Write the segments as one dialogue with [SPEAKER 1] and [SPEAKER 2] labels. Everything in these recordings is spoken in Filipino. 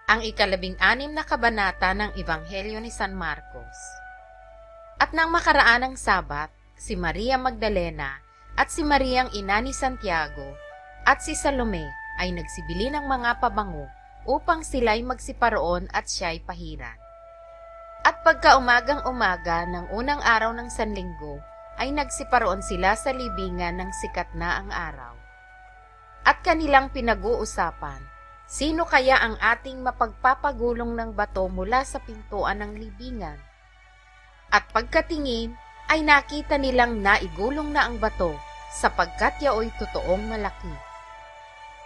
[SPEAKER 1] Ang ika-16 na kabanata ng Ebanghelyo ni San Marcos. At nang makaraan ng Sabat, si Maria Magdalena at si Mariang ina ni Santiago at si Salome ay nagsibili ng mga pabango upang sila'y magsiparoon at siya'y pahiran. At pagkaumagang-umaga ng unang araw ng Sanlinggo ay nagsiparoon sila sa libingan ng sikat na ang araw. At kanilang pinag-uusapan, sino kaya ang ating mapagpapagulong ng bato mula sa pintuan ng libingan? At pagkatingin, ay nakita nilang naigulong na ang bato sapagkat yaoy totoong malaki.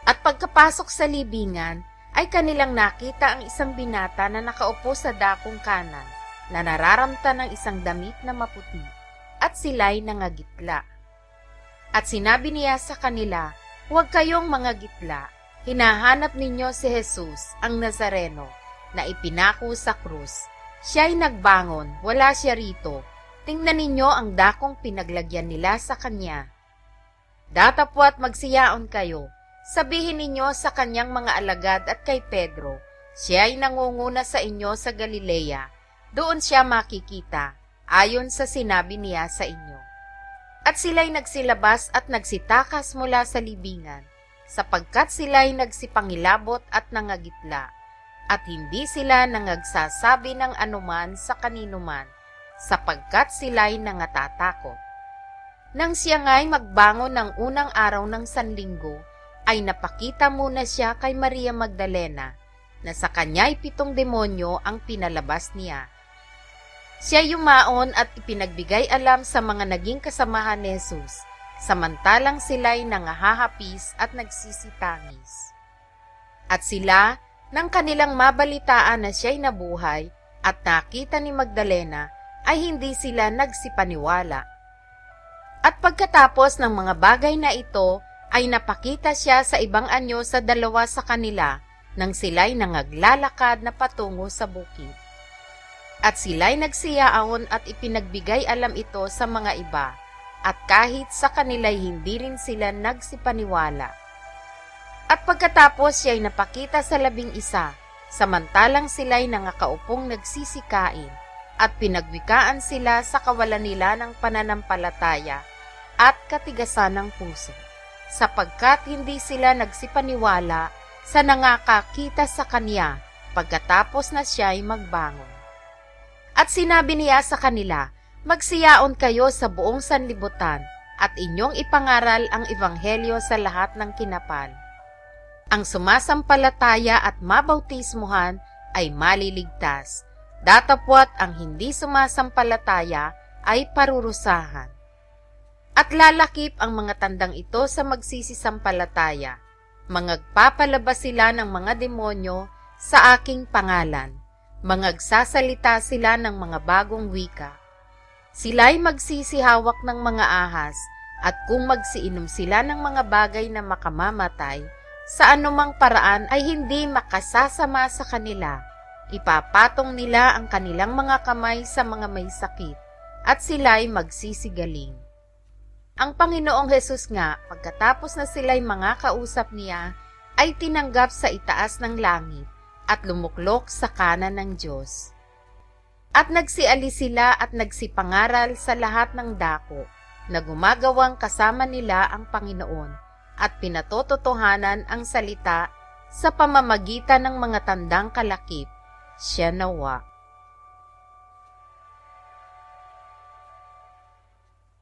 [SPEAKER 1] At pagkapasok sa libingan, ay kanilang nakita ang isang binata na nakaupo sa dakong kanan na nararamta ng isang damit na maputi at sila'y nangagitla. At sinabi niya sa kanila, "Huwag kayong mangagitla. Hinahanap ninyo si Jesus, ang Nazareno, na ipinako sa krus. Siya'y nagbangon, wala siya rito. Tingnan ninyo ang dakong pinaglagyan nila sa kanya. Datapwat magsiyaon kayo. Sabihin ninyo sa kanyang mga alagad at kay Pedro, siya'y nangunguna sa inyo sa Galilea. Doon siya makikita, ayon sa sinabi niya sa inyo." At sila'y nagsilabas at nagsitakas mula sa libingan, sapagkat sila'y nagsipangilabot at nangagitla, at hindi sila nangagsasabi ng anuman sa kaninuman, sapagkat sila'y nangatatakot. Nang siya nga'y magbangon ng unang araw ng Sanlinggo, ay napakita muna siya kay Maria Magdalena, na sa kanya'y 7 demonyo ang pinalabas niya. Siya yumaon at ipinagbigay alam sa mga naging kasamahan ni Jesus, samantalang sila'y nangahahapis at nagsisitangis. At sila, nang kanilang mabalitaan na siya'y nabuhay at nakita ni Magdalena, ay hindi sila nagsipaniwala. At pagkatapos ng mga bagay na ito, ay napakita siya sa ibang anyo sa 2 sa kanila, nang sila'y nangaglalakad na patungo sa bukid. At sila'y nagsiyaon at ipinagbigay alam ito sa mga iba, at kahit sa kanila'y hindi rin sila nagsipaniwala. At pagkatapos siya'y napakita sa 11, samantalang sila'y nangakaupong nagsisikain, at pinagwikaan sila sa kawalan nila ng pananampalataya at katigasan ng puso, sapagkat hindi sila nagsipaniwala sa nangakakita sa kanya pagkatapos na siya'y magbangon. At sinabi niya sa kanila, "Magsiyaon kayo sa buong sanlibutan at inyong ipangaral ang ebanghelyo sa lahat ng kinapal. Ang sumasampalataya at mabautismuhan ay maliligtas. Datapwat ang hindi sumasampalataya ay parurusahan. At lalakip ang mga tandang ito sa magsisisampalataya. Mangagpapalabas sila ng mga demonyo sa aking pangalan. Mangagsasalita sila ng mga bagong wika. Sila'y magsisihawak ng mga ahas, at kung magsiinom sila ng mga bagay na makamamatay, sa anumang paraan ay hindi makasasama sa kanila. Ipapatong nila ang kanilang mga kamay sa mga may sakit, at sila'y magsisigaling." Ang Panginoong Hesus nga, pagkatapos na sila'y mga kausap niya, ay tinanggap sa itaas ng langit, at lumuklok sa kanan ng Diyos. At nagsialis sila at nagsipangaral sa lahat ng dako, na gumagawang kasama nila ang Panginoon, at pinatototohanan ang salita sa pamamagitan ng mga tandang kalakip. Siya nawa.